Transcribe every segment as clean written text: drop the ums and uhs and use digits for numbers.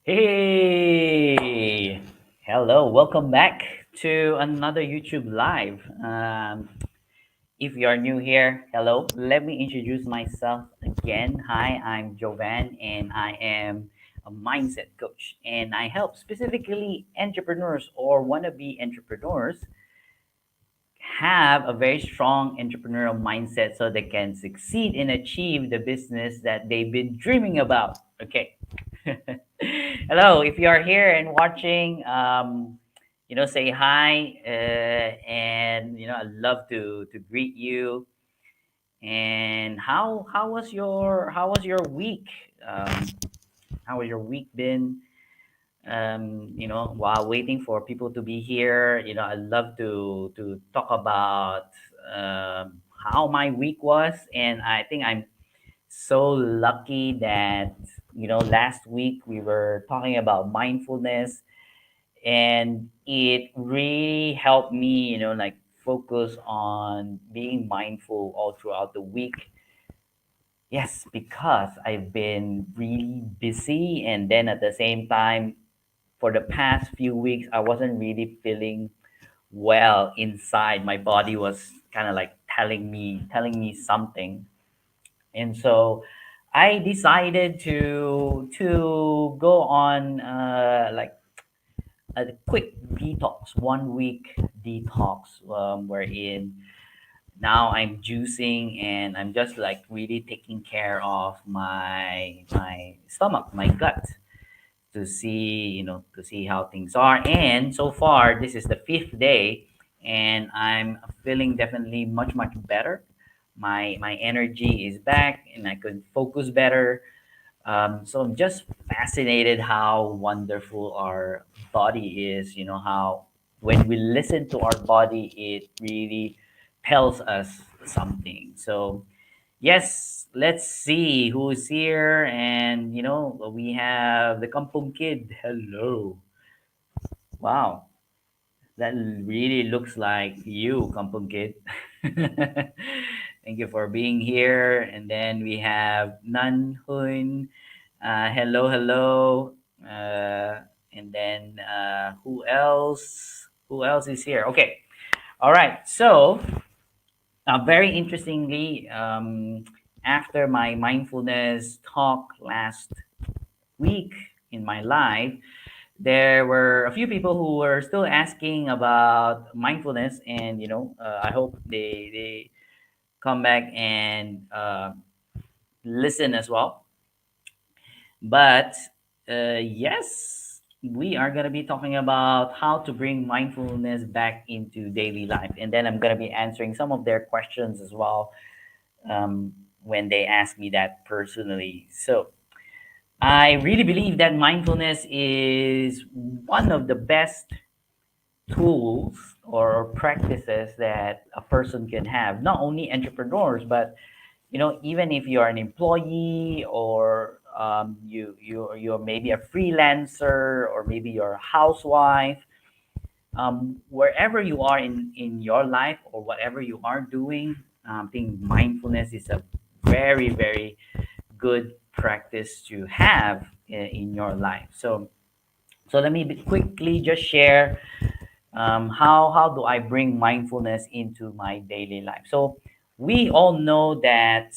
Hey, hello, welcome back to another YouTube live. If you are new here, hello, let me introduce myself again. Hi, I'm Jovan, and I am a mindset coach, and I help specifically entrepreneurs or wannabe entrepreneurs have a very strong entrepreneurial mindset so they can succeed and achieve the business that they've been dreaming about. Okay. Hello, if you are here and watching, say hi, and I'd love to greet you. And how was your week? Um, how has your week been? While waiting for people to be here, I love to talk about how my week was, and I think I'm so lucky that last week we were talking about mindfulness, and it really helped me, like focus on being mindful all throughout the week. Yes, because I've been really busy, and then at the same time for the past few weeks, I wasn't really feeling well inside. My body was kind of like telling me something, and so I decided to go on like a quick detox, 1 week detox, wherein now I'm juicing and I'm just like really taking care of my stomach, my gut, to see how things are. And so far this is the fifth day, and I'm feeling definitely much better. My energy is back and I could focus better. So I'm just fascinated how wonderful our body is. How when we listen to our body, it really tells us something. So yes, let's see who's here. And we have the Kampung Kid. Hello. Wow. That really looks like you, Kampung Kid. Thank you for being here. And then we have Nan Hun. Hello, hello. And then who else? Who else is here? Okay. All right. So very interestingly, after my mindfulness talk last week in my life, there were a few people who were still asking about mindfulness, and I hope they come back and listen as well. But yes, we are going to be talking about how to bring mindfulness back into daily life, and then I'm going to be answering some of their questions as well, when they ask me that personally. So I really believe that mindfulness is one of the best tools or practices that a person can have. Not only entrepreneurs, but even if you're an employee, or you're maybe a freelancer, or maybe you're a housewife. Wherever you are in your life, or whatever you are doing, I think mindfulness is a very good practice to have in your life. So let me quickly just share, how do I bring mindfulness into my daily life. So we all know that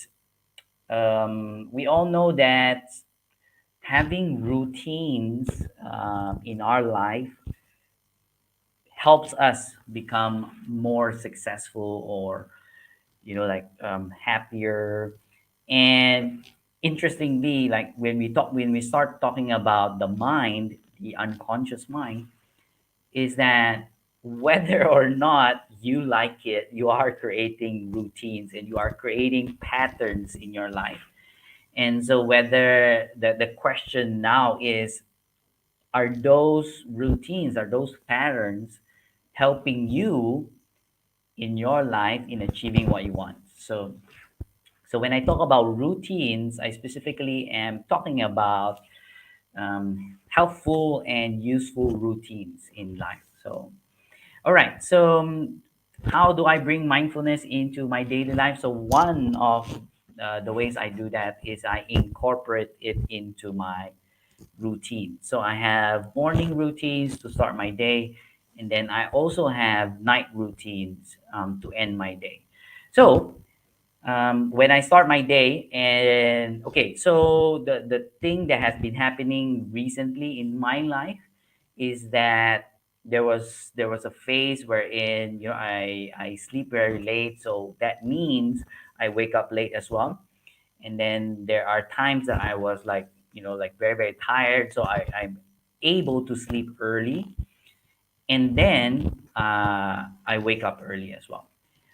having routines in our life helps us become more successful, or happier. And interestingly, like when we start talking about the mind, the unconscious mind, is that whether or not you like it, you are creating routines and you are creating patterns in your life. And so whether the question now is, are those routines, are those patterns helping you in your life in achieving what you want? So when I talk about routines, I specifically am talking about helpful and useful routines in life. So all right. So how do I bring mindfulness into my daily life? So one of the ways I do that is I incorporate it into my routine. So I have morning routines to start my day, and then I also have night routines to end my day. So when I start my day, and okay, so the thing that has been happening recently in my life is that there was a phase wherein I sleep very late, so that means I wake up late as well. And then there are times that I was like like very very tired, so I'm able to sleep early, and then I wake up early as well.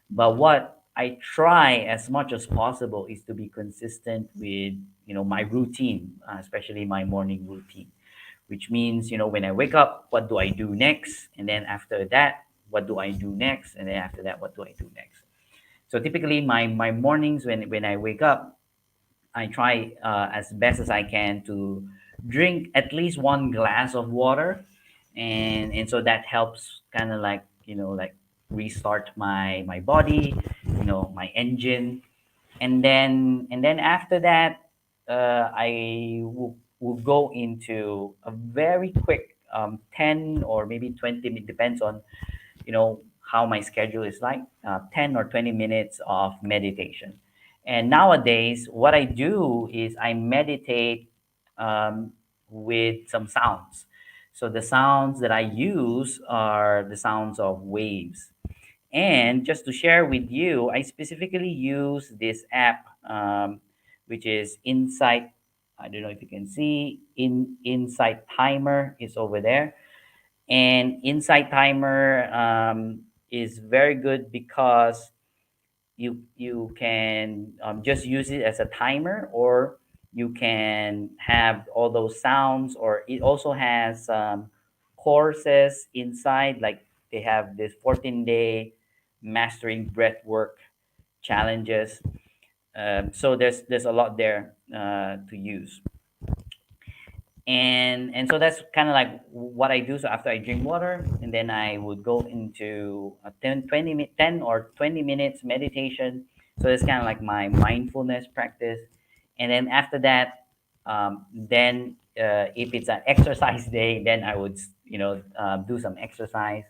But what I try as much as possible is to be consistent with my routine, especially my morning routine, which means when I wake up, what do I do next, and then after that, what do I do next, and then after that, what do I do next. So typically, my mornings when I wake up, I try as best as I can to drink at least one glass of water, and so that helps kind of like like restart my body, my engine, and then after that, I will go into a very quick 10 or maybe 20 minutes, depends on how my schedule is like, 10 or 20 minutes of meditation. And nowadays what I do is I meditate with some sounds. So the sounds that I use are the sounds of waves. And just to share with you, I specifically use this app, which is Insight. I don't know if you can see Insight Timer is over there. And Insight Timer is very good because you can just use it as a timer, or you can have all those sounds, or it also has courses inside, like they have this 14-day mastering breath work challenges. So there's a lot there to use. And so that's kind of like what I do. So after I drink water, and then I would go into a 10 or 20 minutes meditation. So it's kind of like my mindfulness practice. And then after that, then if it's an exercise day, then I would do some exercise,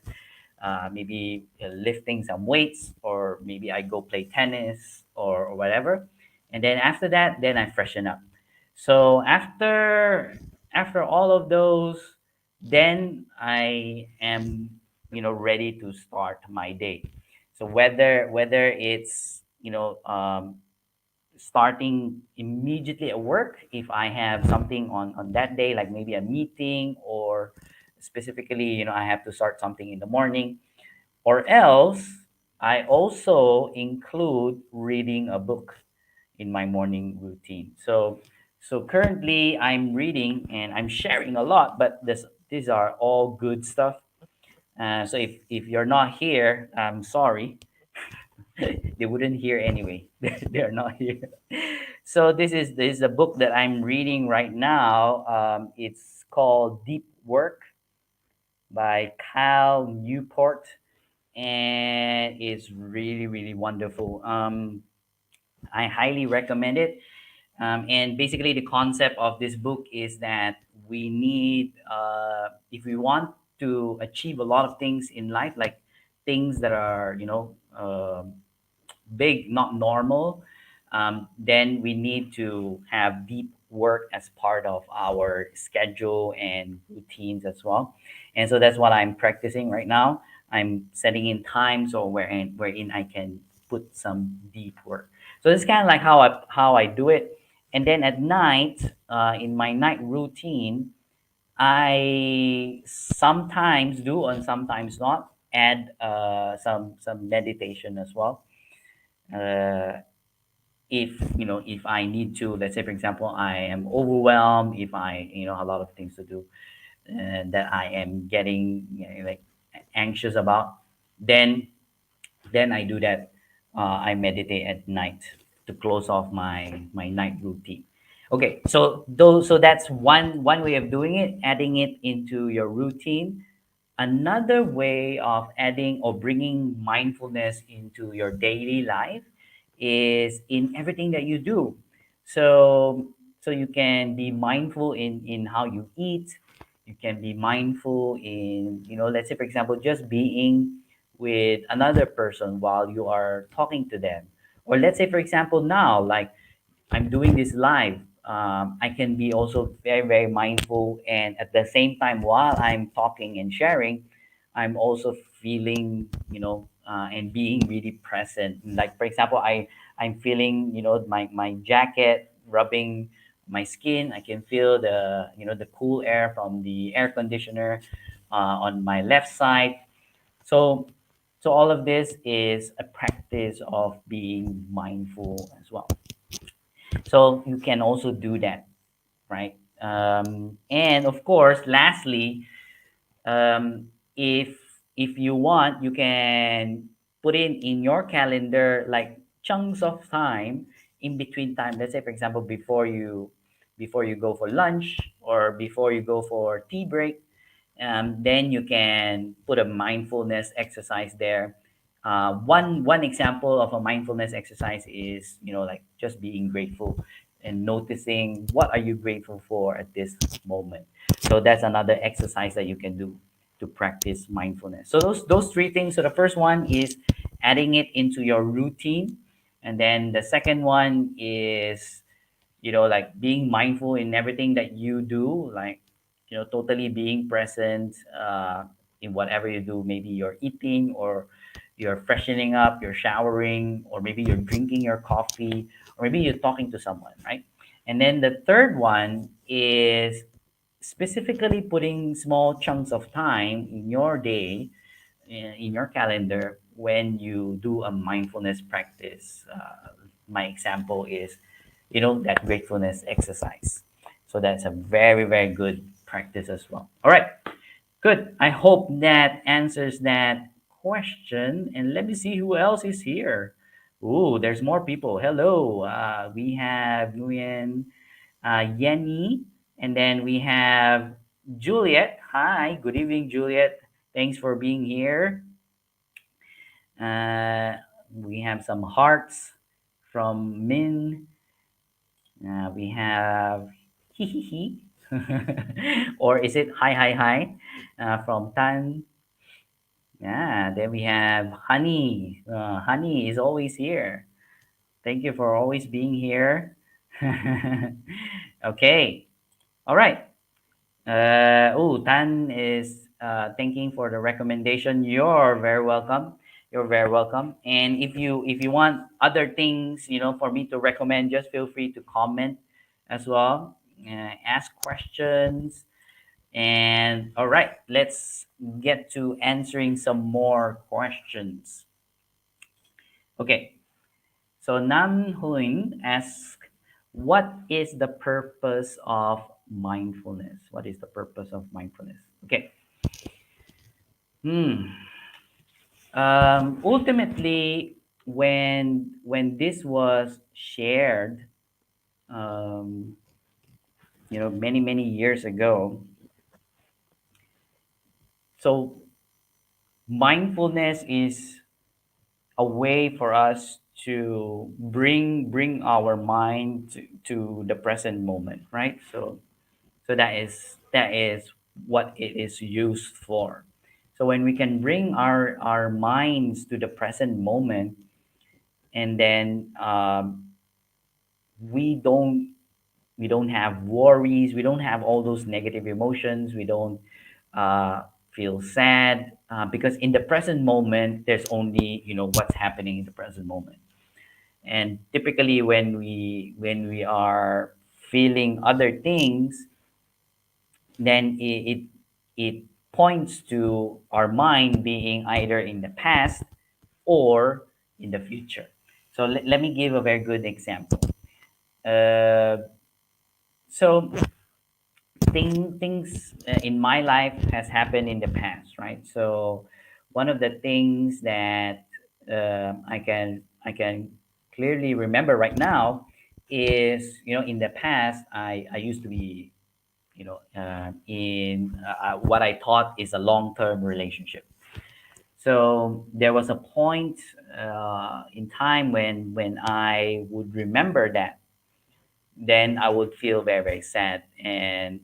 maybe lifting some weights, or maybe I go play tennis, or whatever. And then after that, then I freshen up. So after all of those, then I am ready to start my day. So whether it's starting immediately at work, if I have something on that day, like maybe a meeting, or specifically I have to start something in the morning, or else I also include reading a book in my morning routine. So currently I'm reading and I'm sharing a lot, but these are all good stuff. So if you're not here, I'm sorry. They wouldn't hear anyway. They're not here. So this is a book that I'm reading right now. It's called Deep Work by Cal Newport, and it's really really wonderful. I highly recommend it. And basically, the concept of this book is that we need, if we want to achieve a lot of things in life, like things that are, big, not normal, then we need to have deep work as part of our schedule and routines as well. And so that's what I'm practicing right now. I'm setting in time so wherein I can put some deep work. So it's kind of like how I do it. And then at night, in my night routine, I sometimes do and sometimes not add some meditation as well. Uh, if I need to, let's say for example, I am overwhelmed, if I a lot of things to do, that I am getting like anxious about, then I do that. I meditate at night to close off my night routine. Okay, so that's one way of doing it, adding it into your routine. Another way of adding or bringing mindfulness into your daily life is in everything that you do. So So you can be mindful in how you eat. You can be mindful in, let's say, for example, just being with another person while you are talking to them. Or let's say, for example, now, like I'm doing this live, I can be also very, very mindful. And at the same time, while I'm talking and sharing, I'm also feeling, and being really present. Like, for example, I'm feeling, my jacket rubbing my skin. I can feel the cool air from the air conditioner on my left side. So, so all of this is a practice of being mindful as well. So you can also do that, right? And of course, lastly, if you want, you can put in your calendar like chunks of time in between time. Let's say, for example, before you go for lunch or before you go for tea break, then you can put a mindfulness exercise there. One example of a mindfulness exercise is, like just being grateful and noticing what are you grateful for at this moment. So that's another exercise that you can do to practice mindfulness. So those three things. So the first one is adding it into your routine, and then the second one is, like being mindful in everything that you do, like, totally being present in whatever you do. Maybe you're eating, or you're freshening up, you're showering, or maybe you're drinking your coffee, or maybe you're talking to someone, right? And then the third one is specifically putting small chunks of time in your day, in your calendar, when you do a mindfulness practice. My example is, that gratefulness exercise. So that's a very, very good practice as well. All right, good. I hope that answers that question. And let me see who else is here. Ooh, there's more people. Hello. We have Nguyen, Yenny, and then we have Juliet. Hi, good evening, Juliet. Thanks for being here. Uh, we have some hearts from Min. We have hee hee hee. Or is it hi hi hi from Tan? Yeah, then we have Honey. Honey is always here. Thank you for always being here. Okay, all right. Tan is thanking for the recommendation. You're very welcome. You're very welcome. And if you want other things, for me to recommend, just feel free to comment as well. Ask questions. And all right, let's get to answering some more questions. Okay, so Nam Huin asks, what is the purpose of mindfulness? What is the purpose of mindfulness? Okay. Hmm. Ultimately, when this was shared, um, many many years ago, so mindfulness is a way for us to bring our mind to the present moment, right? So that is what it is used for. So when we can bring our minds to the present moment, and then we don't we don't have worries, we don't have all those negative emotions, we don't feel sad, because in the present moment there's only, what's happening in the present moment. And typically when we are feeling other things, then it points to our mind being either in the past or in the future. So let me give a very good example. Uh, so things in my life has happened in the past, right? So one of the things that I can clearly remember right now is, in the past I used to be, in what I thought is a long-term relationship. So there was a point in time when I would remember that then I would feel very, very sad. And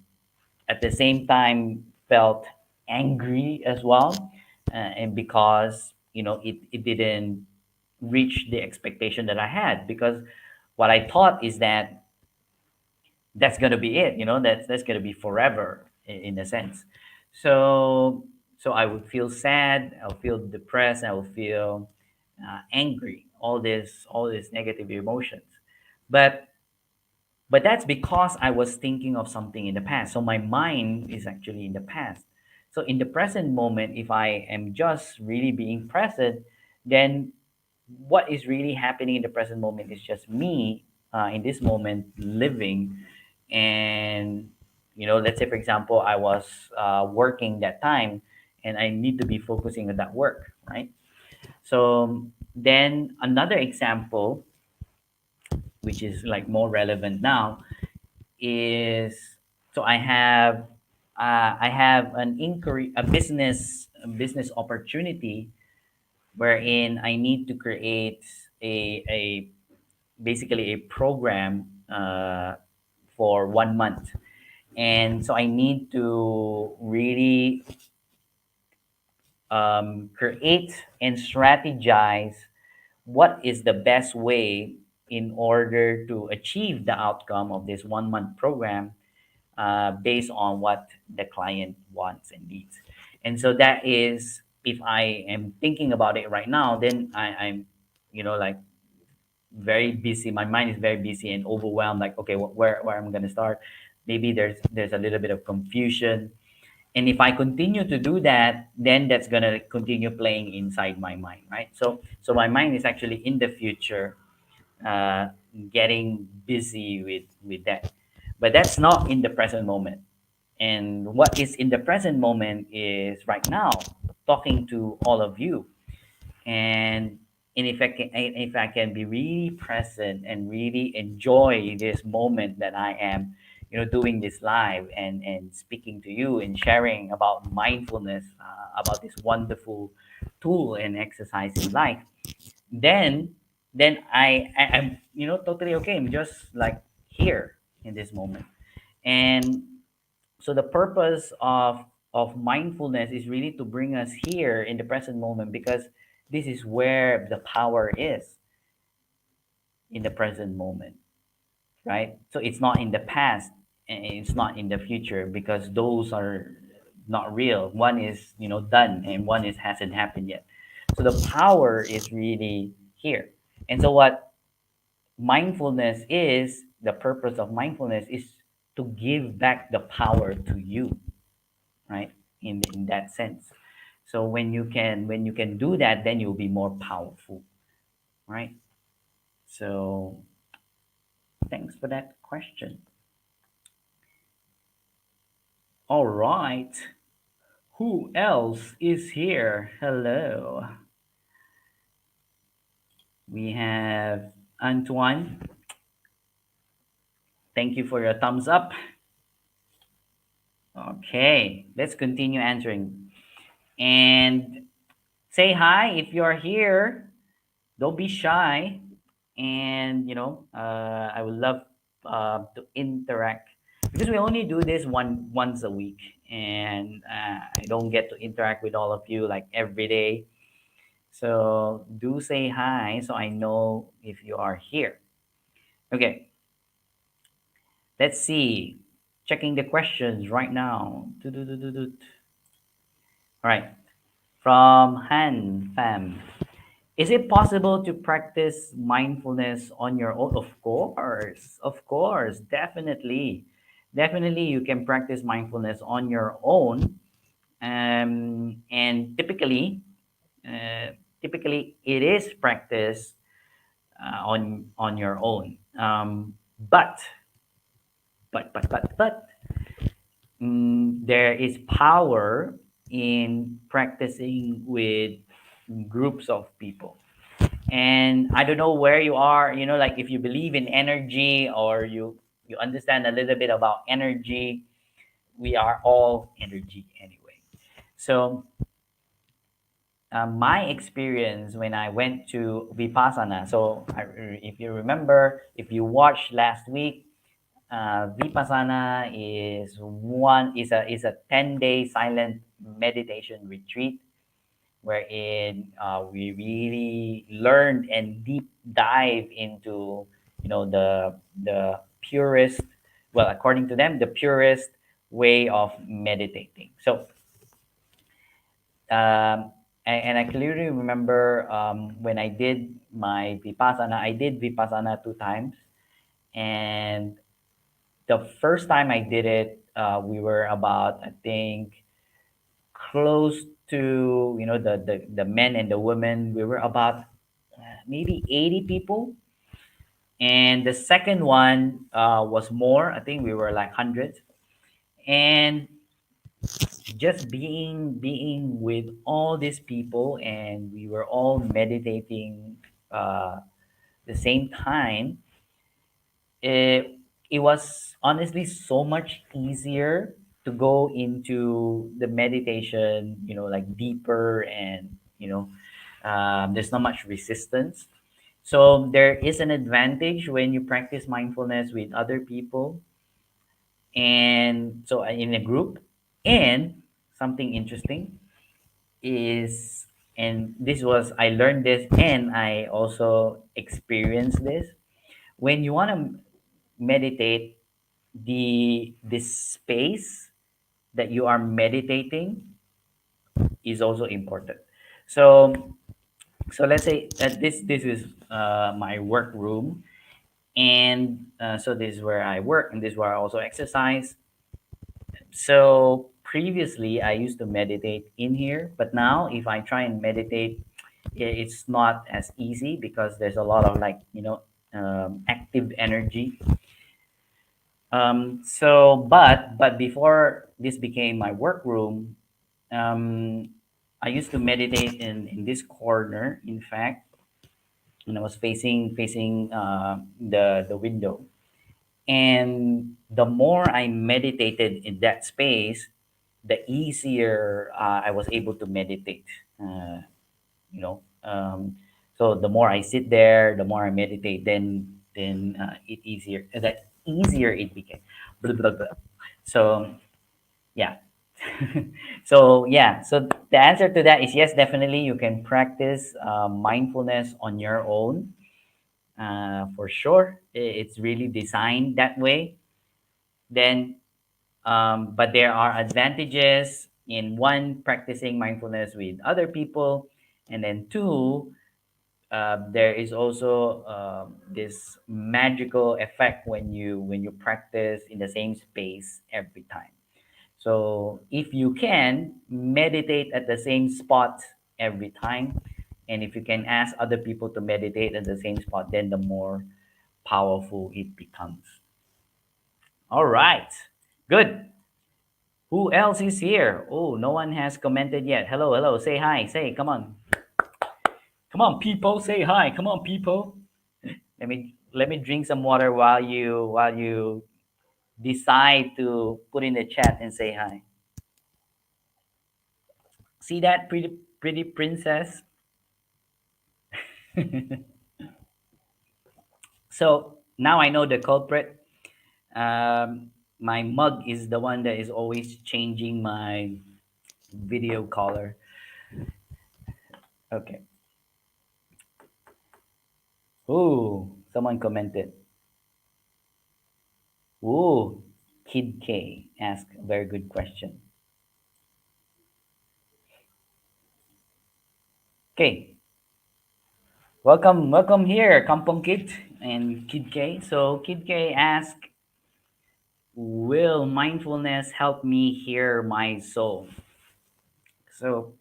at the same time, felt angry as well. And because, it didn't reach the expectation that I had, because what I thought is that that's gonna be it. That's gonna be forever in a sense. So I would feel sad. I'll feel depressed. I will feel angry. All these negative emotions. But that's because I was thinking of something in the past. So my mind is actually in the past. So in the present moment, if I am just really being present, then what is really happening in the present moment is just me in this moment living. And let's say, for example, I was working that time, and I need to be focusing on that work, right? So then another example, which is like more relevant now, is, so I have an inquiry, a business opportunity, wherein I need to create a basically a program for 1 month. And so I need to really create and strategize what is the best way in order to achieve the outcome of this 1 month program, based on what the client wants and needs. And so that is, if I am thinking about it right now, then I'm, like, very busy. My mind is very busy and overwhelmed. Like, okay, where am I going to start? Maybe there's a little bit of confusion. And if I continue to do that, then that's going to continue playing inside my mind, right? So my mind is actually in the future, uh, getting busy with that. But that's not in the present moment. And what is in the present moment is right now, talking to all of you. And if I can be really present and really enjoy this moment that I am, doing this live and speaking to you and sharing about mindfulness, about this wonderful tool and exercise in life, then I'm, totally okay. I'm just like here in this moment. And so the purpose of mindfulness is really to bring us here in the present moment, because this is where the power is, in the present moment, right? So it's not in the past, and it's not in the future, because those are not real. One is, done, and one is hasn't happened yet. So the power is really here. And so what mindfulness is, the purpose of mindfulness is to give back the power to you, right? In that sense. So when you can do that, then you'll be more powerful, right? So thanks for that question. All right, who else is here? Hello, we have Antoine. Thank you for your thumbs up. Okay, let's continue answering. And say hi if you're here. Don't be shy. And I would love to interact, because we only do this once a week, and I don't get to interact with all of you like every day. So do say hi, so I know if you are here. Okay, let's see. Checking the questions right now. All right, from Han Fam. Is it possible to practice mindfulness on your own? Of course, definitely. Definitely, you can practice mindfulness on your own. And typically, it is practiced on your own. But there is power in practicing with groups of people. And I don't know where you are, like, if you believe in energy, or you understand a little bit about energy. We are all energy anyway. So my experience when I went to Vipassana, so if you remember, if you watched last week, Vipassana is a 10-day silent meditation retreat wherein we really learned and deep dive into the purest, well, according to them, the purest way of meditating. So and I clearly remember when I did my vipassana. I did vipassana 2 times, and the first time I did it, we were about, I think, close to, the men and the women. We were about maybe 80 people, and the second one was more. I think we were like hundreds, and just being with all these people, and we were all meditating the same time. It was honestly so much easier to go into the meditation, like deeper, and there's not much resistance. So there is an advantage when you practice mindfulness with other people, and so in a group. And something interesting is, and this was, I learned this and I also experienced this, when you want to meditate, the space that you are meditating is also important. So so let's say that this is my work room, and so this is where I work, and this is where I also exercise. So previously I used to meditate in here, but now if I try and meditate, it's not as easy because there's a lot of, like, active energy. But before this became my workroom, I used to meditate in this corner, in fact, and I was facing the window. And the more I meditated in that space, the easier I was able to meditate. Uh, you know, so the more I sit there, the more I meditate, then it easier that easier it became. Blah, blah, blah. So yeah. So the answer to that is yes, definitely you can practice mindfulness on your own, for sure. It's really designed that way. Then but there are advantages in, one, practicing mindfulness with other people, and then two, there is also this magical effect when you practice in the same space every time. So if you can meditate at the same spot every time, and if you can ask other people to meditate at the same spot, then the more powerful it becomes. All right, good. Who else is here? Oh, no one has commented yet. Hello, hello. Say hi. Say, come on. Come on, people. Say hi. Come on, people. Let me drink some water while you decide to put in the chat and say hi. See that pretty princess? So now I know the culprit. My mug is the one that is always changing my video color. Okay. Ooh, someone commented. Ooh, Kid K asked a very good question. Okay, welcome here, Kampong Kid and Kid K. So Kid K asked, "Will mindfulness help me hear my soul?" So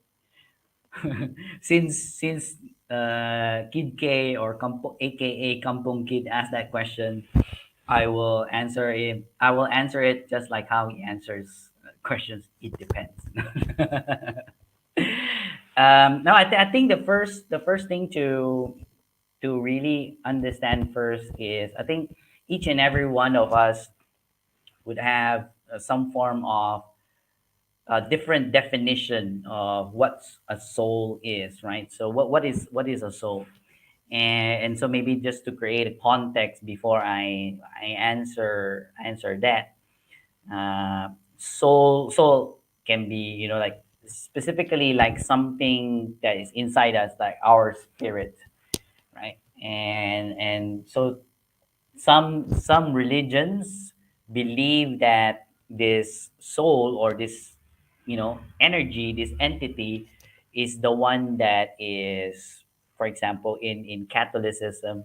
since Kid K or AKA Kampong Kid asked that question, I will answer it just like how he answers questions. It depends. No, I think the first thing to really understand first is, I think each and every one of us would have some form of a different definition of what a soul is, right? So what is a soul? And so maybe just to create a context before I answer that, soul can be, like specifically like something that is inside us, like our spirit, right? And so some religions believe that this soul, or this, energy, this entity, is the one that is, for example, in Catholicism.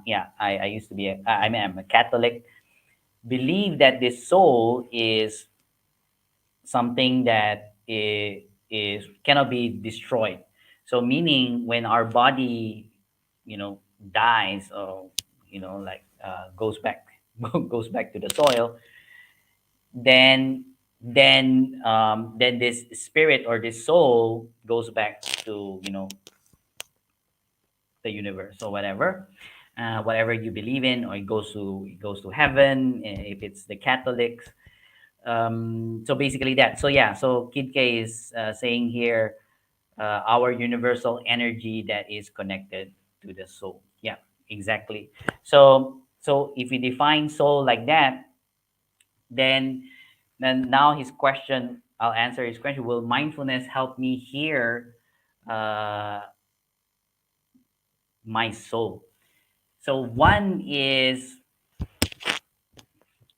Yeah, I used to be I mean, I'm a Catholic. Believe that this soul is something that is cannot be destroyed. So meaning, when our body, dies, or, like, goes back goes back to the soil, then then this spirit, or this soul, goes back to, the universe, or whatever, whatever you believe in, or it goes to heaven, if it's the Catholics. So basically that. So yeah, so Kid K is saying here, our universal energy that is connected to the soul. Yeah, exactly. So if we define soul like that, then now his question, I'll answer his question. Will mindfulness help me hear uh, my soul? So one is,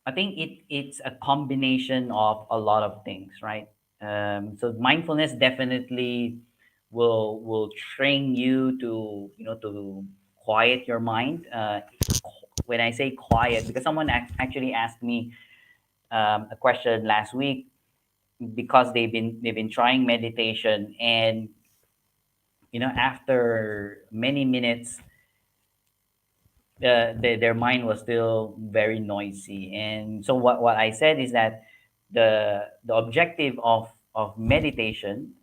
I think it's a combination of a lot of things, right? So mindfulness definitely will train you to, to quiet your mind. When I say quiet, because someone actually asked me a question last week, because they've been trying meditation, and after many minutes, their mind was still very noisy. And so what I said is that the objective of meditation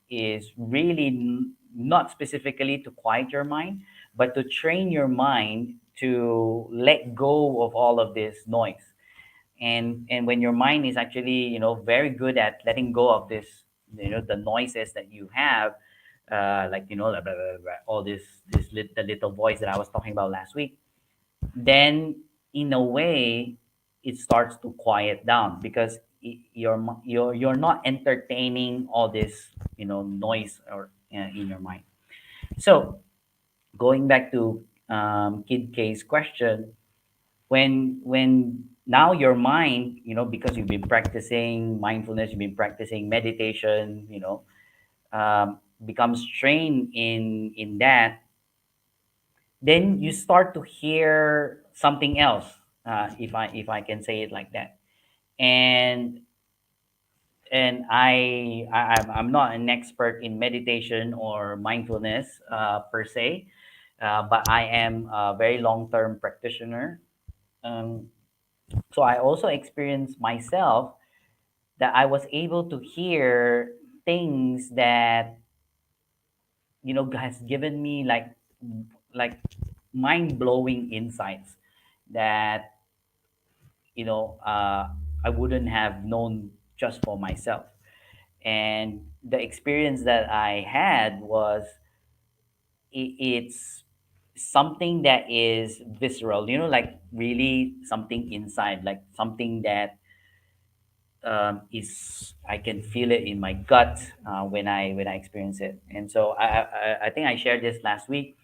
is really not specifically to quiet your mind, but to train your mind to let go of all of this noise. And when your mind is actually, very good at letting go of this, the noises that you have, like, blah, blah, blah, blah, all the little voice that I was talking about last week, then in a way it starts to quiet down, because you're not entertaining all this, noise, or in your mind. So going back to Kid K's question, when now your mind, because you've been practicing mindfulness, you've been practicing meditation, becomes trained in that, then you start to hear something else, if I can say it like that. And and I'm not an expert in meditation or mindfulness, per se, but I am a very long-term practitioner. um, so I also experienced myself that I was able to hear things that, has given me like mind-blowing insights that, I wouldn't have known just for myself. And the experience that I had was, it's something that is visceral, like really something inside, like something that, is, I can feel it in my gut, when I experience it. And so I think I shared this last week,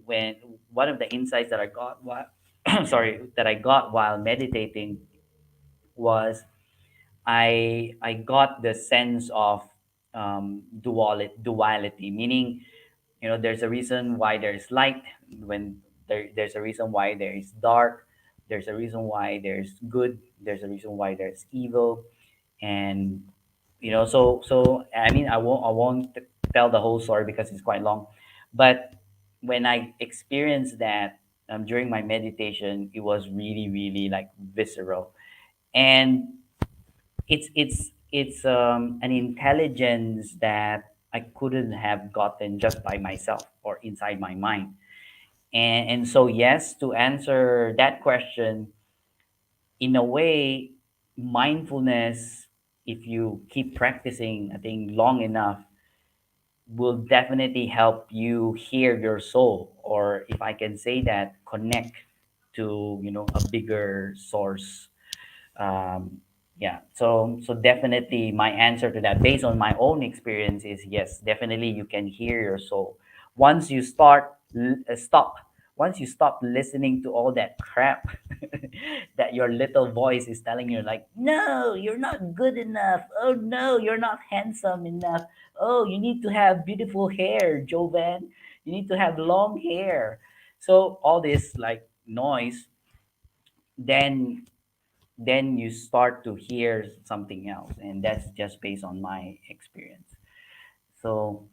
when one of the insights that I got while sorry, that I got while meditating was, I got the sense of, duality, meaning, there's a reason why there's light, when there's a reason why there is dark, there's a reason why there's good, there's a reason why there's evil. And, so I mean, I won't tell the whole story because it's quite long. But when I experienced that, during my meditation, it was really, really like visceral. And it's an intelligence that I couldn't have gotten just by myself or inside my mind. And so, yes, to answer that question, in a way, mindfulness, if you keep practicing, I think, long enough, will definitely help you hear your soul, or if I can say that, connect to a bigger source. Yeah, so definitely my answer to that, based on my own experience, is yes, definitely you can hear your soul. Once you stop, once you stop listening to all that crap that your little voice is telling you, like, no, you're not good enough, oh no, you're not handsome enough, oh, you need to have beautiful hair, Jovan, you need to have long hair. So all this like noise, then you start to hear something else, and that's just based on my experience. So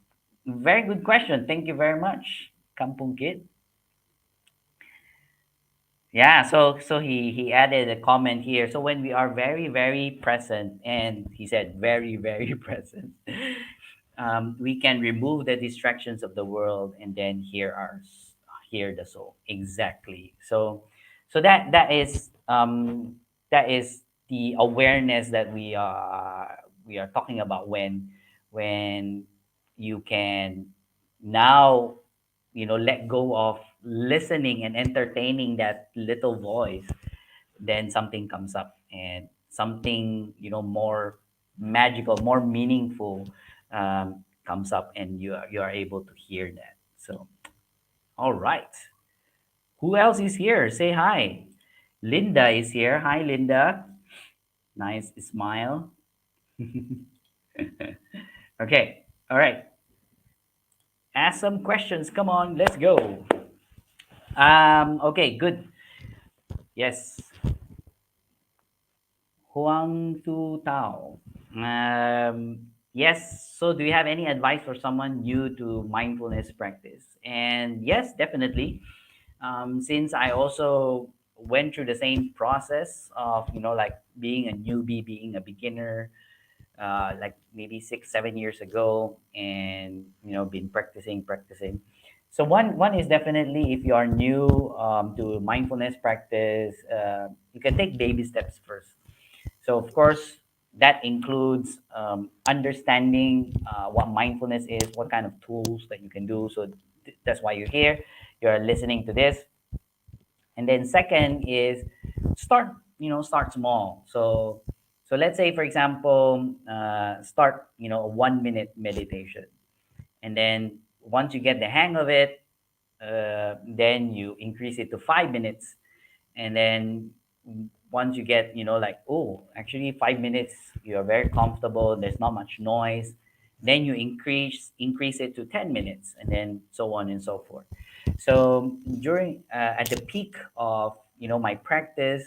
very good question, thank you very much, Kampung Kid. Yeah, so he added a comment here. So when we are very very present, and he said very very present, we can remove the distractions of the world and then hear the soul. Exactly. So that is the awareness that we are talking about, when you can now let go of listening and entertaining that little voice, then something comes up, and something more magical, more meaningful, comes up, and you are able to hear that. So all right, who else is here? Say hi. Linda is here. Hi, Linda. Nice smile. Okay, all right, ask some questions, come on, let's go. Okay, good. Yes. Huang Tu Tao. Yes. So, do you have any advice for someone new to mindfulness practice? And yes, definitely. Since I also went through the same process of like being a newbie, being a beginner, like maybe 6 7 years ago, and been practicing. So one is definitely, if you are new to mindfulness practice, you can take baby steps first. So, of course, that includes understanding what mindfulness is, what kind of tools that you can do. So, that's why you're here. You're listening to this. And then, second is start small. So let's say, for example, start, a 1 minute meditation. And then, once you get the hang of it, then you increase it to 5 minutes. And then once you get like, oh, actually 5 minutes, you're very comfortable, there's not much noise, then you increase it to 10 minutes, and then so on and so forth. So during at the peak of my practice,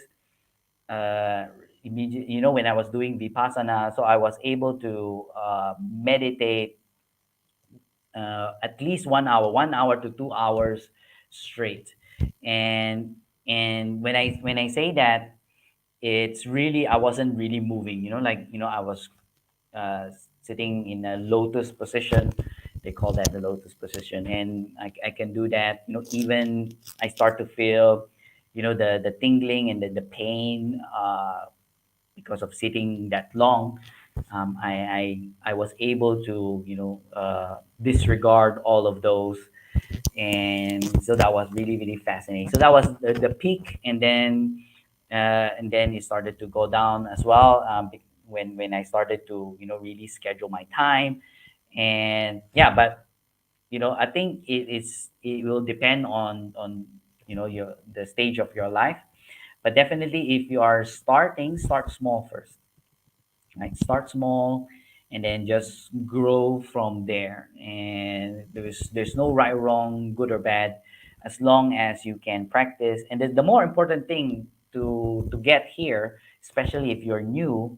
when I was doing vipassana, so I was able to meditate at least 1 hour, 1 hour to 2 hours straight. And when I say that, it's really, I wasn't really moving, like I was uh, sitting in a lotus position. They call that the lotus position, and I can do that. Even I start to feel the tingling and the pain, because of sitting that long. I was able to disregard all of those, and so that was really really fascinating. So that was the peak, and then it started to go down as well, when I started to really schedule my time. And yeah, but I think it will depend on your the stage of your life. But definitely, if you are starting, start small first, right? Start small, and then just grow from there. And there's no right or wrong, good or bad, as long as you can practice. And the more important thing to get here, especially if you're new,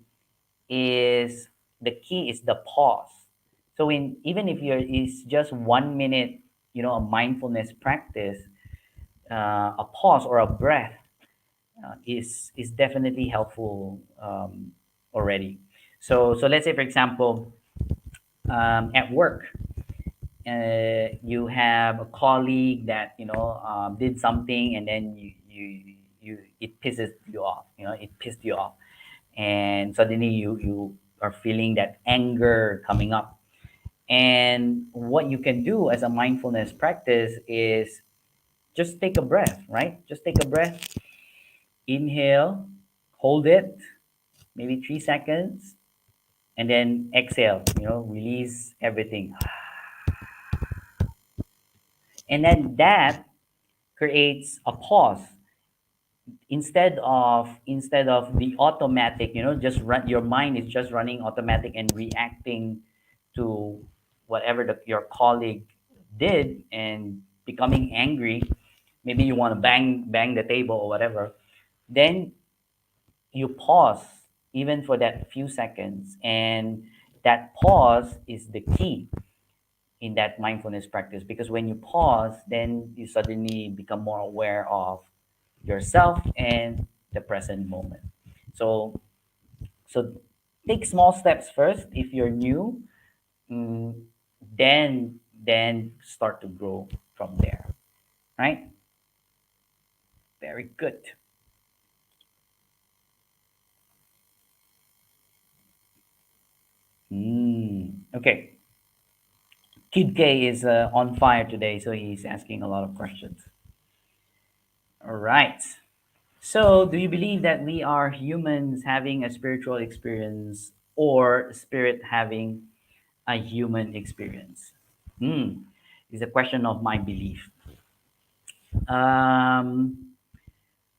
is the key is the pause. So even if you're is just 1 minute, a mindfulness practice, a pause or a breath is definitely helpful, already. So let's say, for example, at work, you have a colleague that did something, and then you it pisses you off. It pissed you off, and suddenly you are feeling that anger coming up. And what you can do as a mindfulness practice is just take a breath, right? Just take a breath, inhale, hold it, maybe 3 seconds, and then exhale, release everything. And then that creates a pause instead of the automatic, just run your mind is just running automatic and reacting to whatever your colleague did and becoming angry. Maybe you want to bang the table or whatever. Then you pause even for that few seconds, and that pause is the key in that mindfulness practice, because when you pause, then you suddenly become more aware of yourself and the present moment. So so take small steps first if you're new. mm, then start to grow from there, right? Very good. Okay. Kid K is on fire today, so he's asking a lot of questions. All right. So, do you believe that we are humans having a spiritual experience or spirit having a human experience? Hmm. Is a question of my belief. Um,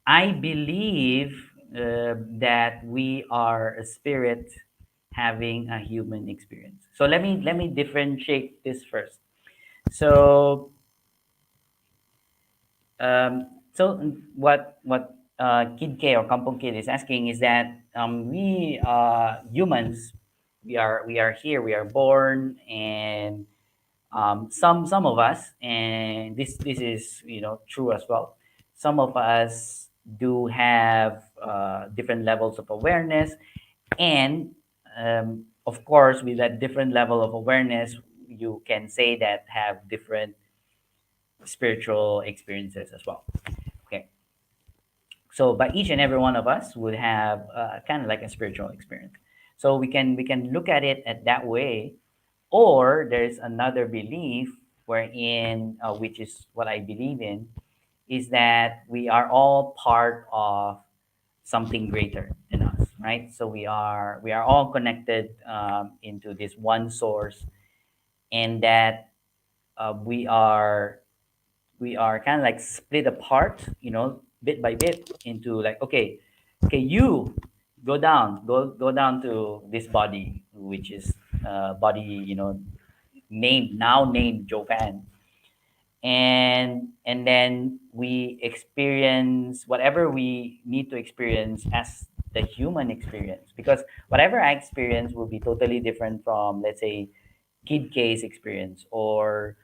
I believe that we are a spirit having a human experience. So let me differentiate this first. So what Kid K or Kampong Kid is asking is that we humans, we are here, we are born, and some of us, and this is true as well. Some of us do have different levels of awareness, and of course, with that different level of awareness, you can say that have different spiritual experiences as well. Okay, so but each and every one of us would have kind of like a spiritual experience. So we can look at it at that way, or there's another belief wherein, which is what I believe in, is that we are all part of something greater than us, right? So we are all connected into this one source, and that we are kind of like split apart, bit by bit, into like, okay, you go down to this body, which is body, named Jovan, and then we experience whatever we need to experience as the human experience, because whatever I experience will be totally different from, let's say, Kid K's experience, or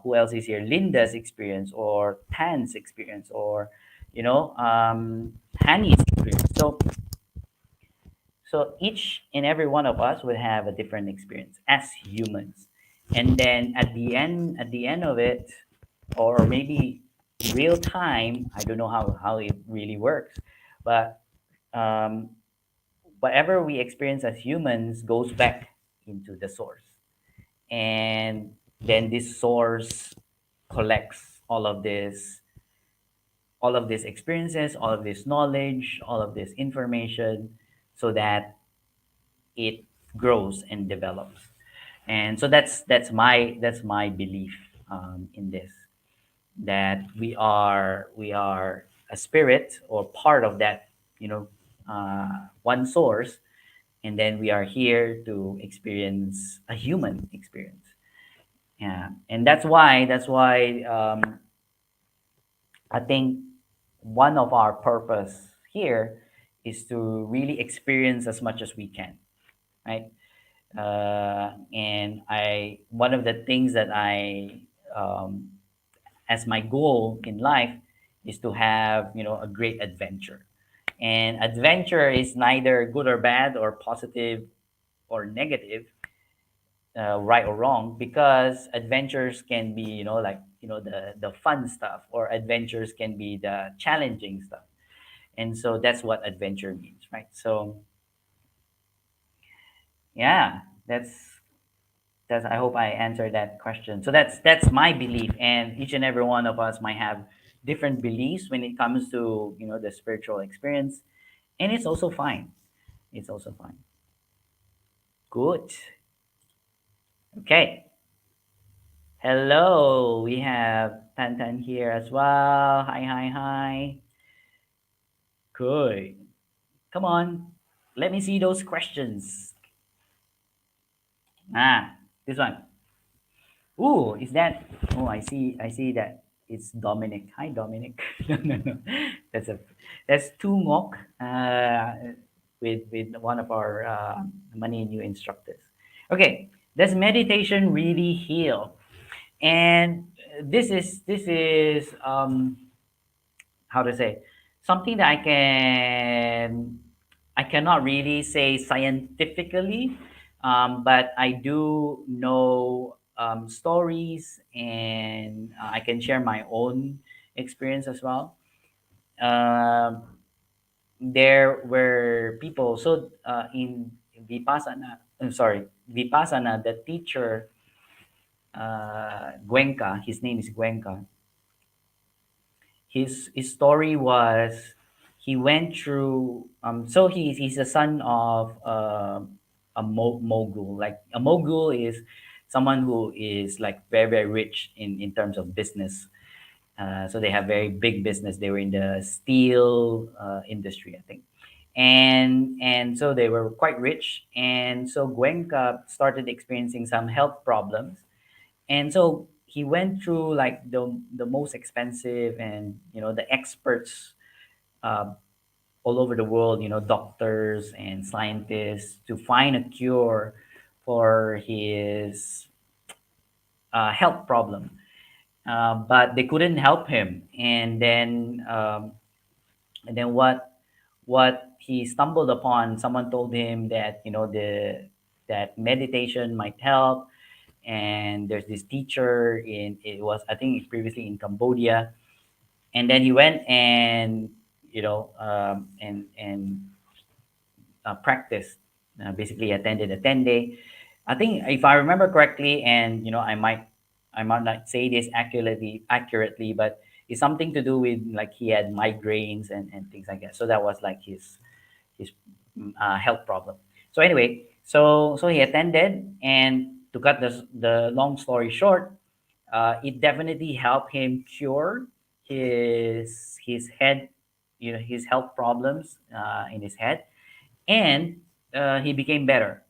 who else is here, Linda's experience, or Tan's experience, or Hanny's experience. So each and every one of us would have a different experience as humans, and then at the end of it, or maybe real time, I don't know how it really works, but um, whatever we experience as humans goes back into the source, and then this source collects all of these experiences, all of this knowledge, all of this information, so that it grows and develops. And so that's my belief in this, that we are a spirit, or part of that, one source, and then we are here to experience a human experience. Yeah, and that's why I think one of our purpose here is to really experience as much as we can, right? And I one of the things that I as my goal in life is to have a great adventure. And adventure is neither good or bad, or positive or negative, right or wrong, because adventures can be, like, the fun stuff, or adventures can be the challenging stuff. And so that's what adventure means, right? So yeah, that's That's, I hope I answered that question. So that's my belief, and each and every one of us might have different beliefs when it comes to, the spiritual experience, and it's also fine. It's also fine. Good. Okay. Hello, we have Tan here as well. Hi, hi, hi. Good. Come on. Let me see those questions. This one. Ooh, is that? Oh, I see. I see that it's Dominic. Hi, Dominic. No, no, no. That's a that's Tumok. With one of our money new instructors. Okay. Does meditation really heal? And this is how to say, something that I cannot really say scientifically, but I do know stories, and I can share my own experience as well. Um, there were people, so in Vipassana, Vipassana, the teacher, Gwenka, his name is Gwenka. His story was, he went through, so he's a son of a mogul. Like, a mogul is someone who is like very, very rich in terms of business. So they have very big business. They were in the steel industry, I think. And so they were quite rich, and so Gwenka started experiencing some health problems, and so he went through like the most expensive, and the experts uh, all over the world, doctors and scientists, to find a cure for his health problem, but they couldn't help him. And then what he stumbled upon, someone told him that that meditation might help. And there's this teacher, in it was, I think, previously in Cambodia. And then he went and practiced, basically attended a 10-day, I think, if I remember correctly. And I might not say this accurately, but it's something to do with, like, he had migraines and things like that. So that was like his health problem. So anyway, so he attended, and to cut the long story short, it definitely helped him cure his head, his health problems in his head, and he became better.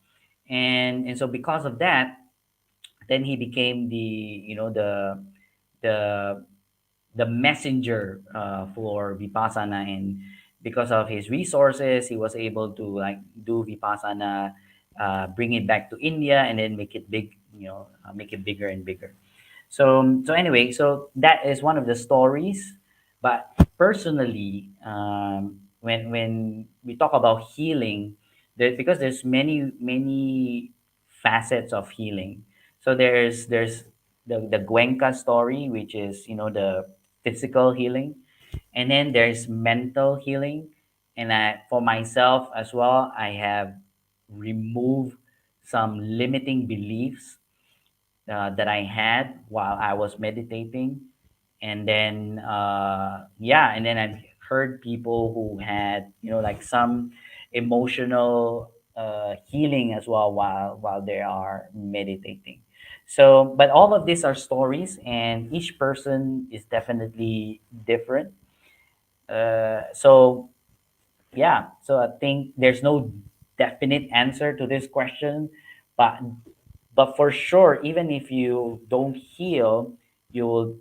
And so because of that, then he became the the messenger for Vipassana. And because of his resources, he was able to, like, do Vipassana, bring it back to India, and then make it big, make it bigger and bigger. So anyway, so that is one of the stories. But personally, when we talk about healing, because there's many facets of healing. So there's the Gwenka story, which is, the physical healing, and then there's mental healing. And for myself as well, I have removed some limiting beliefs that I had while I was meditating. And then, yeah, and then I've heard people who had, like, some emotional healing as well while they are meditating. So, but all of these are stories, and each person is definitely different. So yeah, so I think there's no definite answer to this question, but for sure, even if you don't heal, you will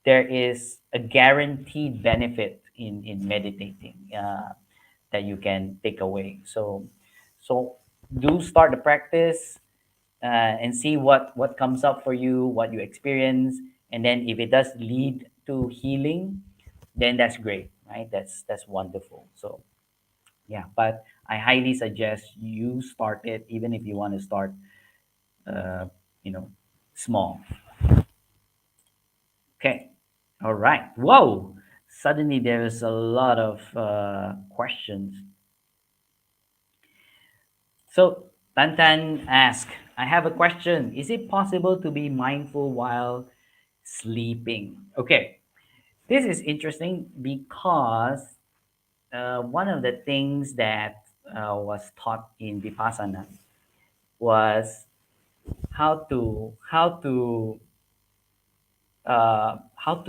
there is a guaranteed benefit in meditating, that you can take away. So do start the practice, and see what comes up for you, what you experience. And then if it does lead to healing, then that's great, right? That's wonderful. So yeah, but I highly suggest you start it, even if you want to start uh, you know small. Okay. All right. Whoa, suddenly there's a lot of questions. So Tantan asked, I have a question. Is it possible to be mindful while sleeping? Okay, this is interesting because one of the things that was taught in Vipassana was how to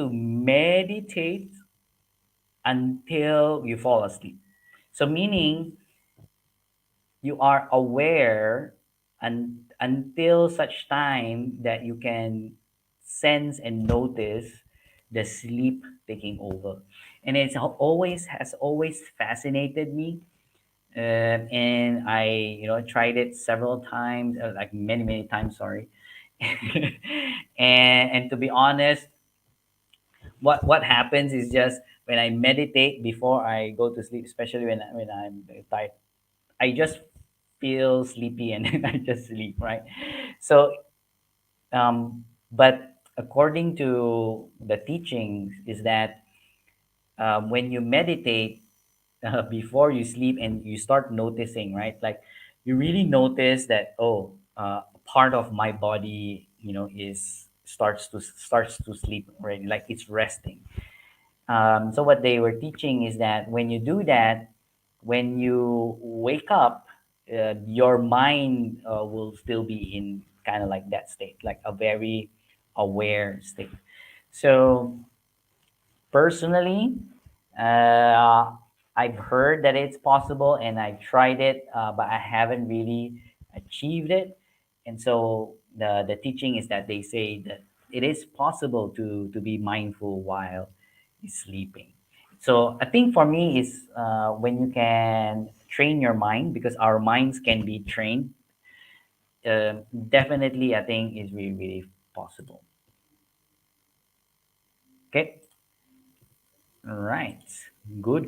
meditate until you fall asleep. So meaning you are aware until such time that you can sense and notice the sleep taking over. And it's always has always fascinated me. And I, tried it several times, like many times. Sorry, and to be honest, what happens is just when I meditate before I go to sleep, especially when I'm tired, I just feel sleepy and then I just sleep, right? So, but according to the teachings, is that when you meditate before you sleep and you start noticing, right? Like you really notice that, oh, part of my body, is starts to sleep already, like it's resting. So what they were teaching is that when you do that, when you wake up, your mind will still be in kind of like that state, like a very aware state. So personally, uh, I've heard that it's possible, and I tried it, but I haven't really achieved it. And so the teaching is that they say that it is possible to be mindful while sleeping. So I think for me is when you can train your mind, because our minds can be trained. Definitely, I think is really possible. Okay, all right, good.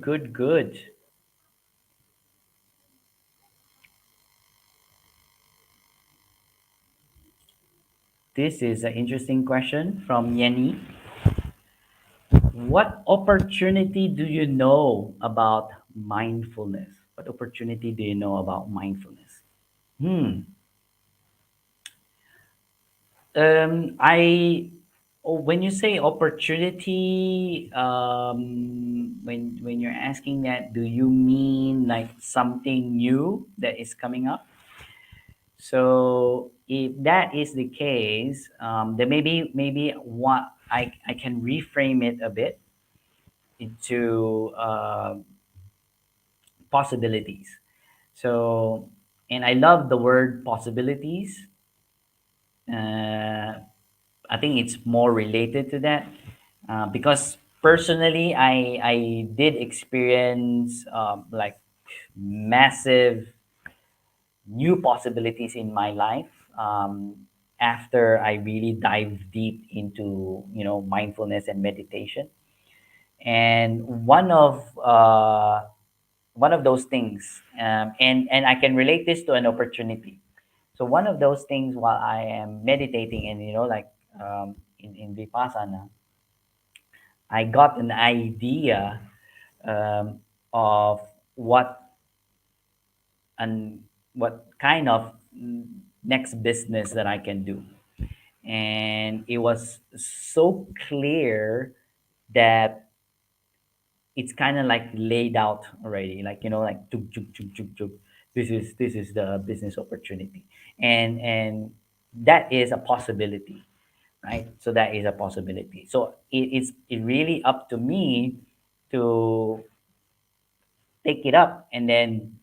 This is an interesting question from Yenny. What opportunity do you know about mindfulness? What opportunity do you know about mindfulness? Hmm. When you say opportunity, when you're asking that, do you mean like something new that is coming up? So if that is the case, then maybe what I can reframe it a bit into possibilities. So, and I love the word possibilities. Uh, I think it's more related to that because personally, I did experience like massive new possibilities in my life after I really dive deep into mindfulness and meditation. And one of those things, and I can relate this to an opportunity. So one of those things while I am meditating and like in vipassana, I got an idea of what and what kind of next business that I can do. And it was so clear that it's kind of like laid out already, like like tuk, tuk, tuk, tuk, tuk. This is the business opportunity, and that is a possibility, right? So that is a possibility. So it really up to me to take it up and then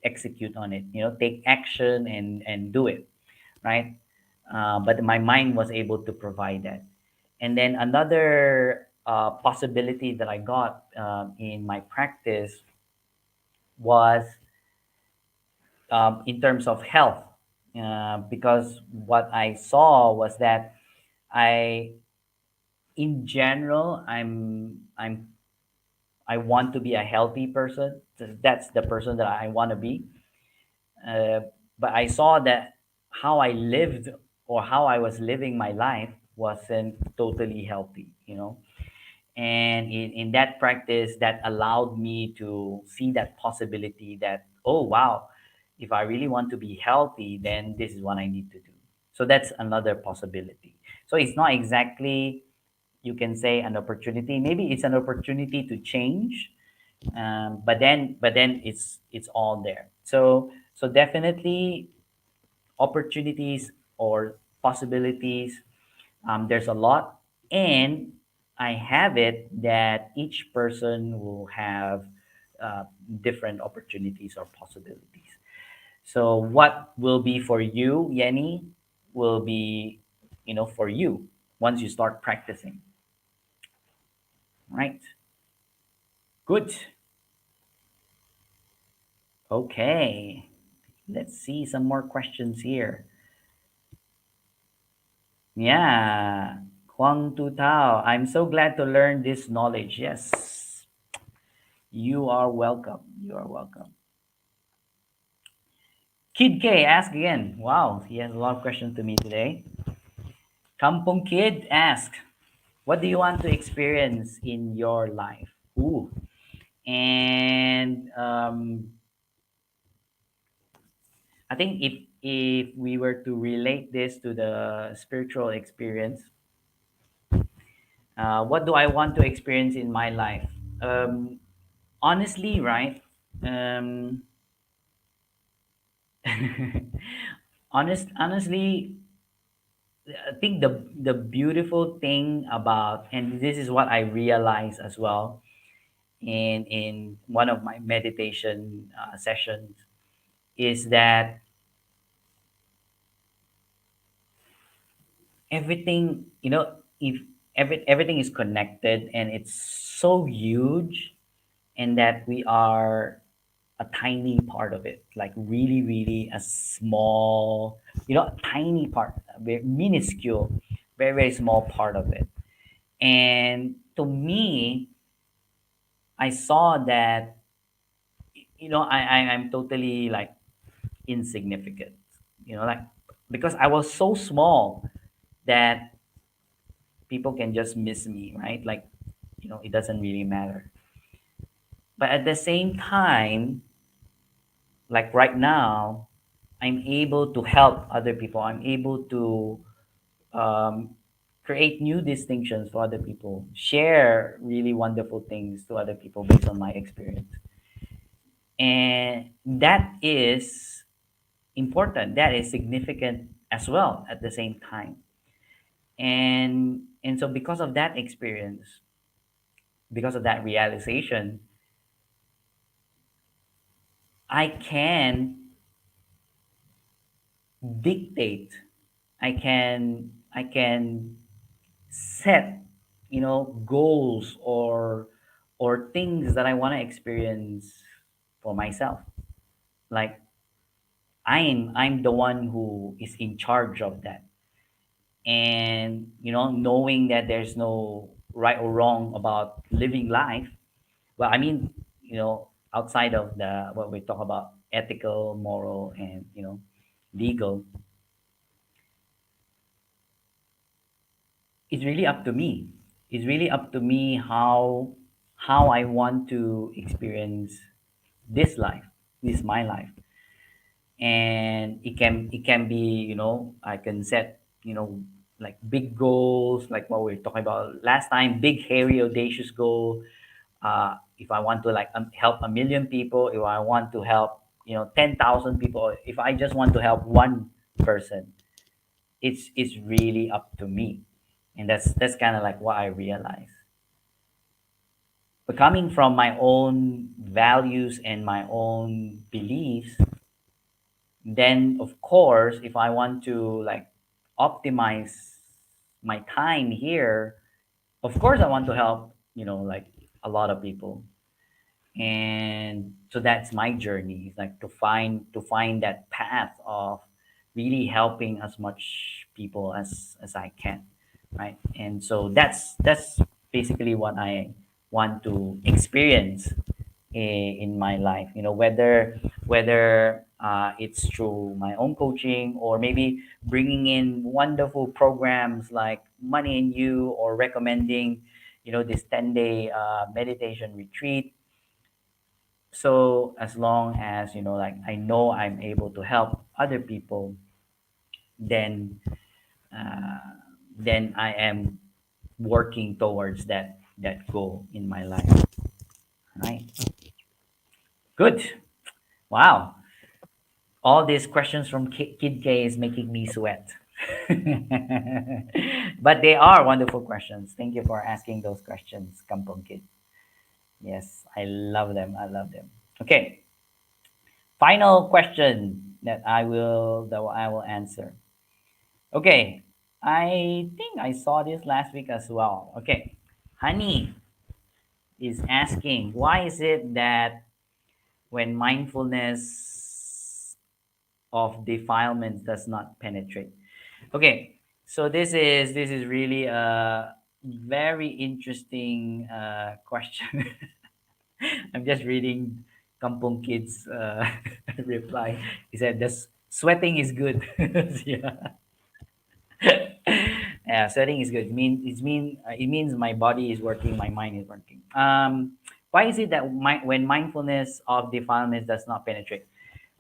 execute on it, take action and do it, right? But my mind was able to provide that. And then another possibility that I got in my practice was in terms of health, because what I saw was that I, in general, I want to be a healthy person. That's the person that I want to be. Uh, but I saw that how I lived or how I was living my life wasn't totally healthy. And in that practice, that allowed me to see that possibility that, oh, wow, if I really want to be healthy, then this is what I need to do. So that's another possibility. So it's not exactly, you can say, an opportunity. Maybe it's an opportunity to change, but then it's all there. So definitely opportunities or possibilities. There's a lot, and I have it that each person will have uh, different opportunities or possibilities. So what will be for you, Yenny, will be, for you once you start practicing, right? Good. Okay. Let's see some more questions here. Yeah. Huang Tu Tao, I'm so glad to learn this knowledge. Yes. You are welcome. You are welcome. Kid K, ask again. Wow, he has a lot of questions to me today. Kampong Kid, ask, what do you want to experience in your life? Ooh. And I think if we were to relate this to the spiritual experience, what do I want to experience in my life? Um, Honestly, right? Um, honestly, I think the beautiful thing about, and this is what I realized as well in one of my meditation sessions, is that everything, if everything is connected and it's so huge, and that we are a tiny part of it, like really, really a small, tiny part, very minuscule, very, very small part of it. And to me, I saw that, I'm totally like insignificant, like, because I was so small that people can just miss me, right? Like, it doesn't really matter. But at the same time, like right now, I'm able to help other people. I'm able to um, create new distinctions for other people, share really wonderful things to other people based on my experience. And that is important. That is significant as well at the same time. And so because of that experience, because of that realization, I can dictate, I can set, goals or things that I want to experience for myself. Like, I'm the one who is in charge of that. And knowing that there's no right or wrong about living life. Well, I mean, outside of the what we talk about, ethical, moral, and legal, it's really up to me. It's really up to me how I want to experience this life, this my life. And it can be, I can set, like big goals, like what we were talking about last time, big, hairy, audacious goal. If I want to, like, help 1 million people, if I want to help 10,000 people, if I just want to help one person, it's really up to me. And that's kind of like what I realize. But coming from my own values and my own beliefs, then of course, if I want to, like, optimize my time here, of course I want to help, like, a lot of people. And so that's my journey, is like to find that path of really helping as much people as I can, right? And so that's basically what I want to experience in my life, whether it's through my own coaching, or maybe bringing in wonderful programs like Money and You, or recommending this 10-day meditation retreat. So as long as, like, I know I'm able to help other people, then uh, then I am working towards that goal in my life. Right. Good. Wow. All these questions from Kid K is making me sweat. But they are wonderful questions. Thank you for asking those questions, Kampong Kid. Yes, I love them. I love them. Okay. Final question that I will answer. Okay. I think I saw this last week as well. Okay. Honey is asking, why is it that when mindfulness of defilements does not penetrate? Okay, so this is really a very interesting question. I'm just reading Kampong Kid's reply. He said, "The sweating is good." Yeah, yeah, sweating is good. It means my body is working, my mind is working. Why is it that when mindfulness of defilements does not penetrate?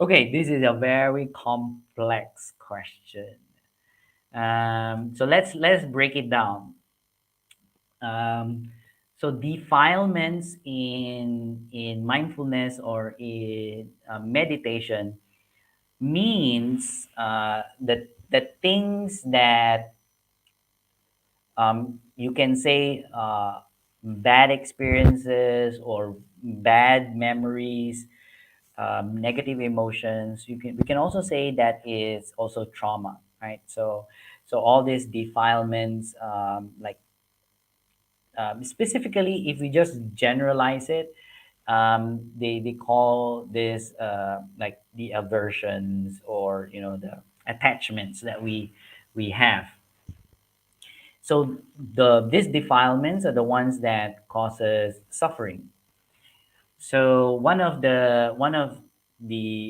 Okay, this is a very complex question. So let's break it down. Um, so defilements in mindfulness or in meditation means the things that you can say bad experiences or bad memories, negative emotions. We can also say that is also trauma, right? So all these defilements, like specifically, if we just generalize it, they call this like the aversions, or the attachments that we have. So these defilements are the ones that causes suffering. So one of the,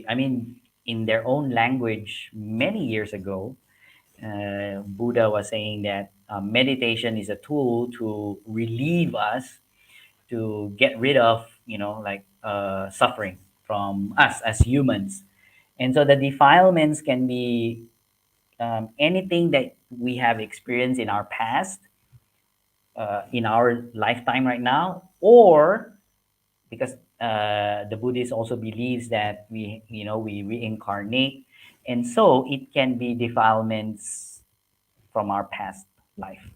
I mean, in their own language many years ago, Buddha was saying that meditation is a tool to relieve us, to get rid of, like suffering from us as humans. And so the defilements can be anything that we have experienced in our past, in our lifetime right now, or because the Buddhist also believes that we reincarnate, and so it can be defilements from our past life.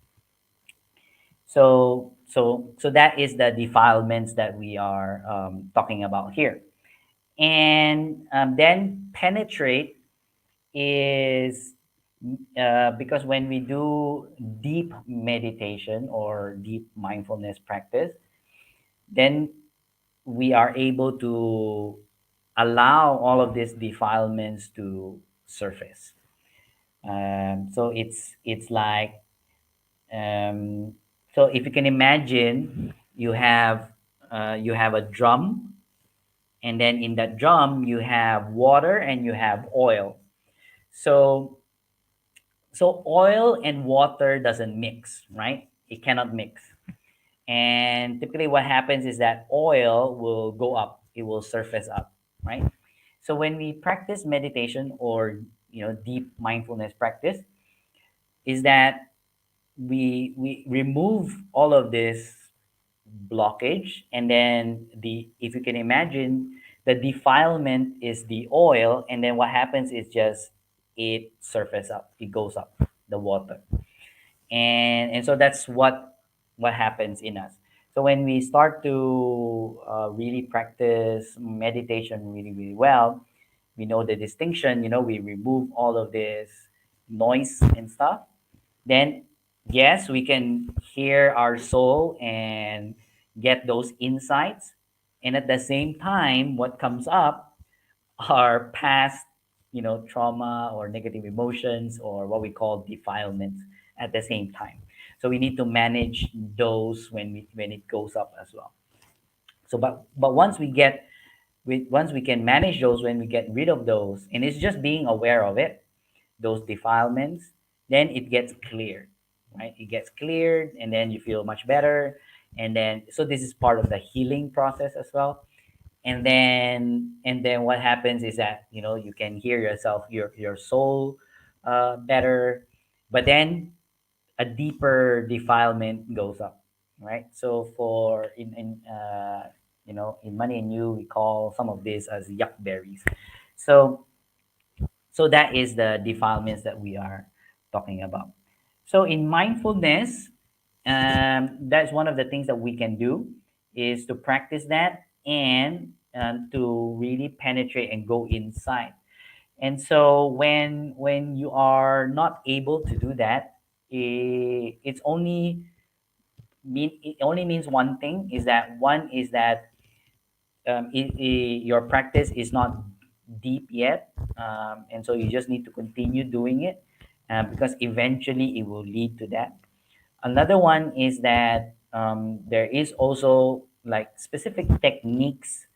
So that is the defilements that we are talking about here. And then penetrate is because when we do deep meditation or deep mindfulness practice, then we are able to allow all of these defilements to surface. So it's like, um, so if you can imagine, you have a drum, and then in that drum you have water and you have oil. So so oil and water doesn't mix, right? It cannot mix. And typically what happens is that oil will go up, it will surface up, right? So when we practice meditation or deep mindfulness practice, is that we remove all of this blockage, and then the if you can imagine, the defilement is the oil, and then what happens is just it surface up, it goes up, the water. And so that's what happens in us. So when we start to really practice meditation really really well, we know the distinction, we remove all of this noise and stuff, then yes, we can hear our soul and get those insights. And at the same time, what comes up are past, trauma or negative emotions, or what we call defilements at the same time. So we need to manage those when it goes up as well. So but once we can manage those, when we get rid of those, and it's just being aware of it, those defilements, then it gets cleared, right? It gets cleared, and then you feel much better. And then, so this is part of the healing process as well. And then what happens is that you can hear yourself, your soul better, but then a deeper defilement goes up, right? So for in money and you, we call some of this as yuck berries. So so that is the defilements that we are talking about. So in mindfulness, that's one of the things that we can do, is to practice that, and to really penetrate and go inside. And so when you are not able to do that, it only means one thing, is that your practice is not deep yet, and so you just need to continue doing it, because eventually it will lead to that. Another one is that there is also like specific techniques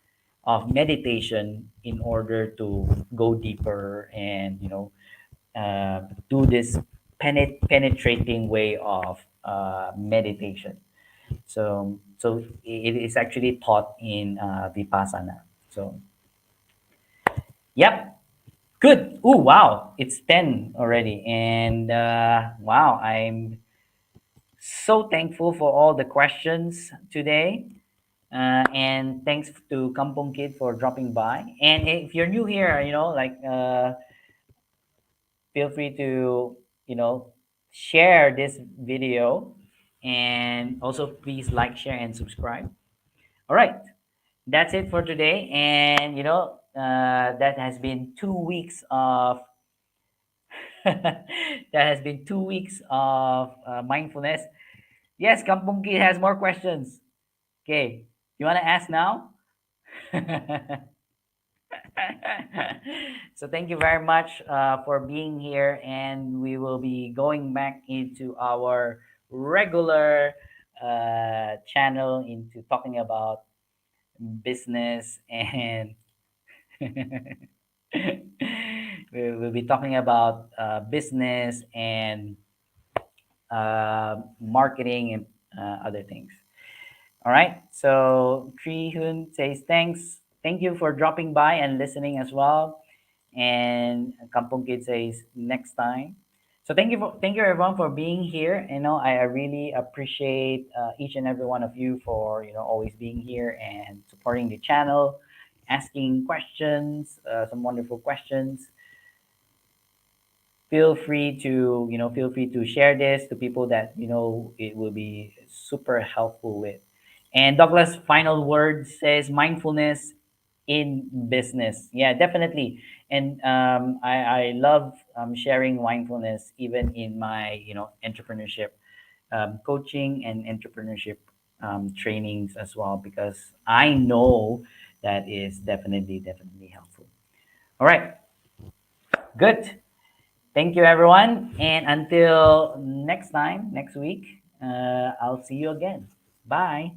of meditation in order to go deeper, and do this penetrating way of meditation. So it is actually taught in Vipassana. So, yep, good. Oh, wow, it's 10 already. And wow, I'm so thankful for all the questions today. And thanks to Kampong Kid for dropping by. And if you're new here, feel free to, share this video. And also, please like, share, and subscribe. All right. That's it for today. And that has been 2 weeks of that has been 2 weeks of mindfulness. Yes, Kampungki has more questions. Okay, you want to ask now? So thank you very much for being here, and we will be going back into our regular channel, into talking about business, and we'll be talking about business and marketing and other things. All right. So Tree Hoon says thanks. Thank you for dropping by and listening as well. And Kampong Kid says next time. So thank you everyone for being here. I really appreciate each and every one of you for always being here and supporting the channel, asking questions, some wonderful questions. Feel free to share this to people that it will be super helpful with. And Douglas final word says mindfulness in business. Yeah, definitely. And I love sharing mindfulness even in my entrepreneurship coaching and entrepreneurship trainings as well, because I know that is definitely helpful. All right, good. Thank you, everyone. And until next time, next week, I'll see you again. Bye.